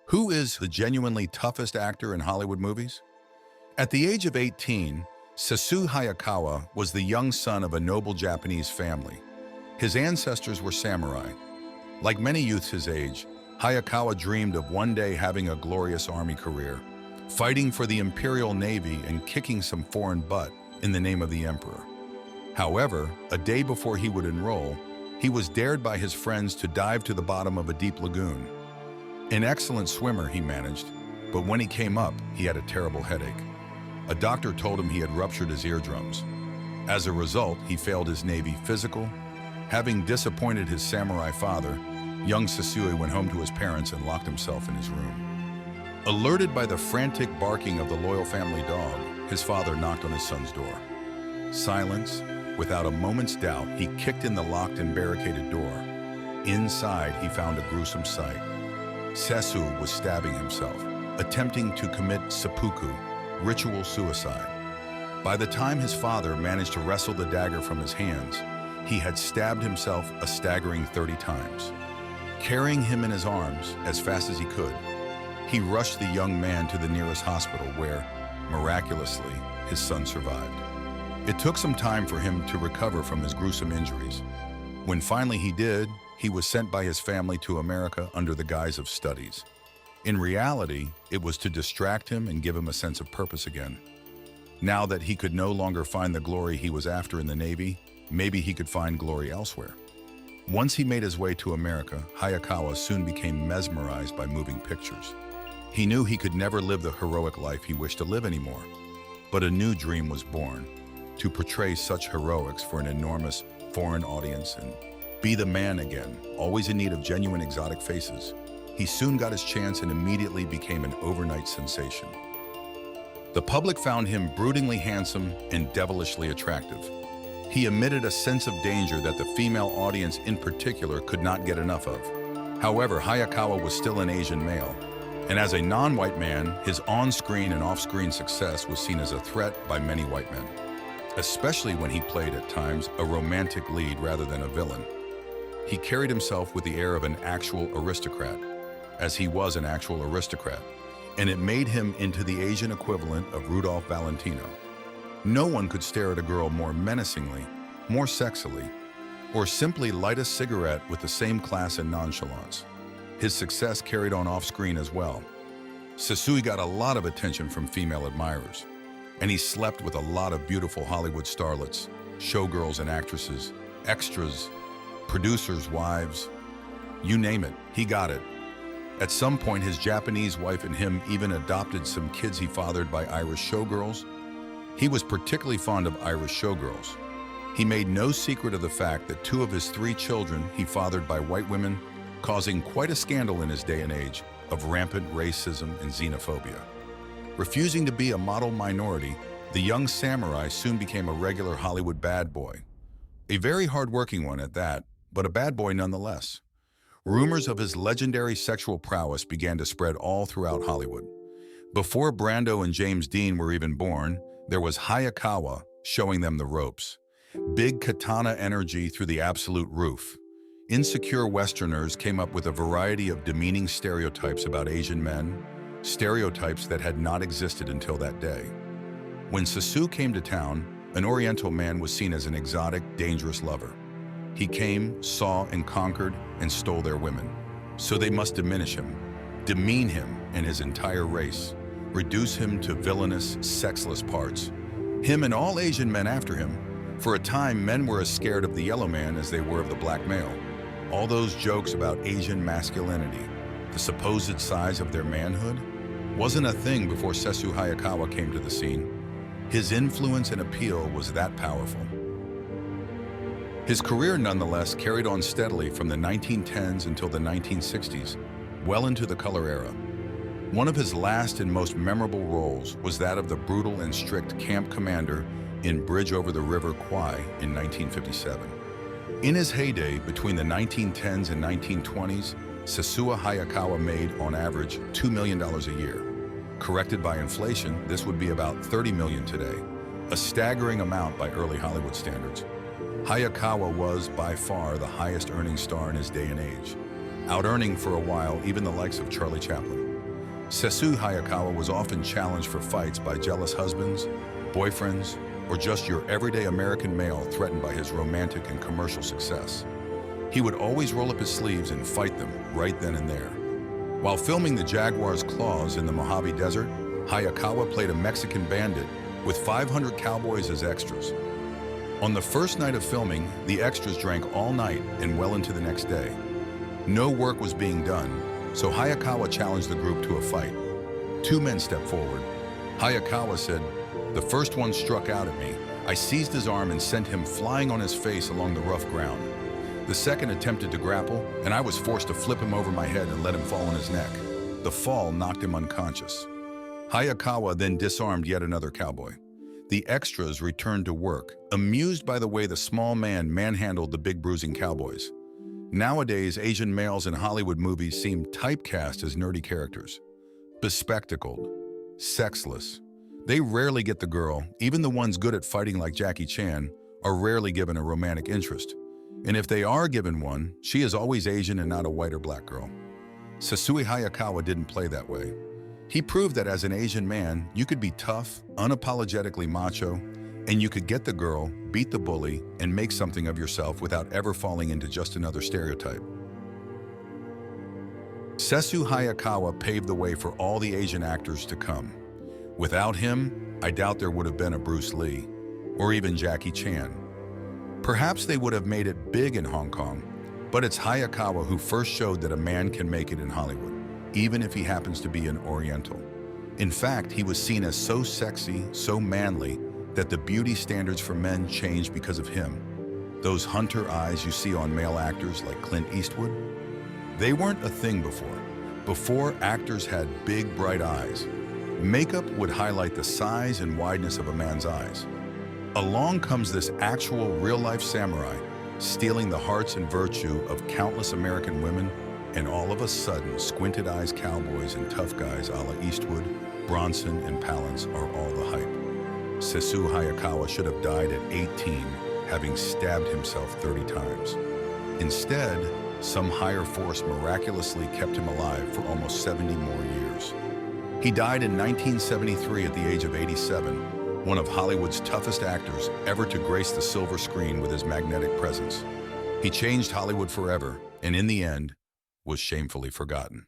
Who is the genuinely toughest actor in Hollywood movies? At the age of 18, Sessue Hayakawa was the young son of a noble Japanese family. His ancestors were samurai. Like many youths his age, Hayakawa dreamed of one day having a glorious army career, fighting for the Imperial Navy and kicking some foreign butt in the name of the Emperor. However, a day before he would enroll, he was dared by his friends to dive to the bottom of a deep lagoon. An excellent swimmer, he managed, but when he came up, he had a terrible headache. A doctor told him he had ruptured his eardrums. As a result, he failed his Navy physical. Having disappointed his samurai father, young Sessue went home to his parents and locked himself in his room. Alerted by the frantic barking of the loyal family dog, his father knocked on his son's door. Silence. Without a moment's doubt, he kicked in the locked and barricaded door. Inside, he found a gruesome sight. Sessue was stabbing himself, attempting to commit seppuku, ritual suicide. By the time his father managed to wrestle the dagger from his hands, he had stabbed himself a staggering 30 times. Carrying him in his arms as fast as he could, he rushed the young man to the nearest hospital where, miraculously, his son survived. It took some time for him to recover from his gruesome injuries. When finally he did, he was sent by his family to America under the guise of studies. In reality, it was to distract him and give him a sense of purpose again. Now that he could no longer find the glory he was after in the Navy, maybe he could find glory elsewhere. Once he made his way to America, Hayakawa soon became mesmerized by moving pictures. He knew he could never live the heroic life he wished to live anymore. But a new dream was born, to portray such heroics for an enormous foreign audience and be the man again, always in need of genuine exotic faces. He soon got his chance and immediately became an overnight sensation. The public found him broodingly handsome and devilishly attractive. He emitted a sense of danger that the female audience in particular could not get enough of. However, Hayakawa was still an Asian male, and as a non-white man, his on-screen and off-screen success was seen as a threat by many white men, especially when he played at times a romantic lead rather than a villain. He carried himself with the air of an actual aristocrat, as he was an actual aristocrat, and it made him into the Asian equivalent of Rudolph Valentino. No one could stare at a girl more menacingly, more sexily, or simply light a cigarette with the same class and nonchalance. His success carried on off-screen as well. Sessue got a lot of attention from female admirers, and he slept with a lot of beautiful Hollywood starlets, showgirls and actresses, extras, producers' wives, you name it, he got it. At some point, his Japanese wife and him even adopted some kids he fathered by Irish showgirls. He was particularly fond of Irish showgirls. He made no secret of the fact that 2 of his 3 children he fathered by white women, causing quite a scandal in his day and age of rampant racism and xenophobia. Refusing to be a model minority, the young samurai soon became a regular Hollywood bad boy. A very hard-working one at that, but a bad boy nonetheless. Rumors of his legendary sexual prowess began to spread all throughout Hollywood. Before Brando and James Dean were even born, there was Hayakawa showing them the ropes. Big katana energy through the absolute roof. Insecure Westerners came up with a variety of demeaning stereotypes about Asian men, stereotypes that had not existed until that day. When Sessue came to town, an Oriental man was seen as an exotic, dangerous lover. He came, saw, and conquered, and stole their women. So they must diminish him, demean him and his entire race, reduce him to villainous, sexless parts. Him and all Asian men after him. For a time, men were as scared of the yellow man as they were of the black male. All those jokes about Asian masculinity, the supposed size of their manhood, wasn't a thing before Sessue Hayakawa came to the scene. His influence and appeal was that powerful. His career nonetheless carried on steadily from the 1910s until the 1960s, well into the color era. One of his last and most memorable roles was that of the brutal and strict camp commander in Bridge Over the River Kwai in 1957. In his heyday between the 1910s and 1920s, Sessue Hayakawa made, on average, $2 million a year. Corrected by inflation, this would be about $30 million today, a staggering amount by early Hollywood standards. Hayakawa was, by far, the highest earning star in his day and age, out-earning for a while even the likes of Charlie Chaplin. Sessue Hayakawa was often challenged for fights by jealous husbands, boyfriends, or just your everyday American male threatened by his romantic and commercial success. He would always roll up his sleeves and fight them right then and there. While filming The Jaguar's Claws in the Mojave Desert, Hayakawa played a Mexican bandit with 500 cowboys as extras. On the first night of filming, the extras drank all night and well into the next day. No work was being done, so Hayakawa challenged the group to a fight. Two men stepped forward. Hayakawa said, "The first one struck out at me. I seized his arm and sent him flying on his face along the rough ground. The second attempted to grapple, and I was forced to flip him over my head and let him fall on his neck. The fall knocked him unconscious." Hayakawa then disarmed yet another cowboy. The extras returned to work, amused by the way the small man manhandled the big bruising cowboys. Nowadays, Asian males in Hollywood movies seem typecast as nerdy characters. Bespectacled, sexless. They rarely get the girl. Even the ones good at fighting like Jackie Chan are rarely given a romantic interest. And if they are given one, she is always Asian and not a white or black girl. Sessue Hayakawa didn't play that way. He proved that as an Asian man, you could be tough, unapologetically macho, and you could get the girl, beat the bully, and make something of yourself without ever falling into just another stereotype. Sessue Hayakawa paved the way for all the Asian actors to come. Without him, I doubt there would have been a Bruce Lee, or even Jackie Chan. Perhaps they would have made it big in Hong Kong, but it's Hayakawa who first showed that a man can make it in Hollywood, even if he happens to be an Oriental. In fact, he was seen as so sexy, so manly, that the beauty standards for men changed because of him. Those hunter eyes you see on male actors like Clint Eastwood, they weren't a thing before. Before, actors had big, bright eyes. Makeup would highlight the size and wideness of a man's eyes. Along comes this actual real-life samurai, stealing the hearts and virtue of countless American women, and all of a sudden, squinted-eyes cowboys and tough guys a la Eastwood, Bronson, and Palance are all the hype. Sessue Hayakawa should have died at 18, having stabbed himself 30 times. Instead, some higher force miraculously kept him alive for almost 70 more years. He died in 1973 at the age of 87, one of Hollywood's toughest actors ever to grace the silver screen with his magnetic presence. He changed Hollywood forever, and in the end, was shamefully forgotten.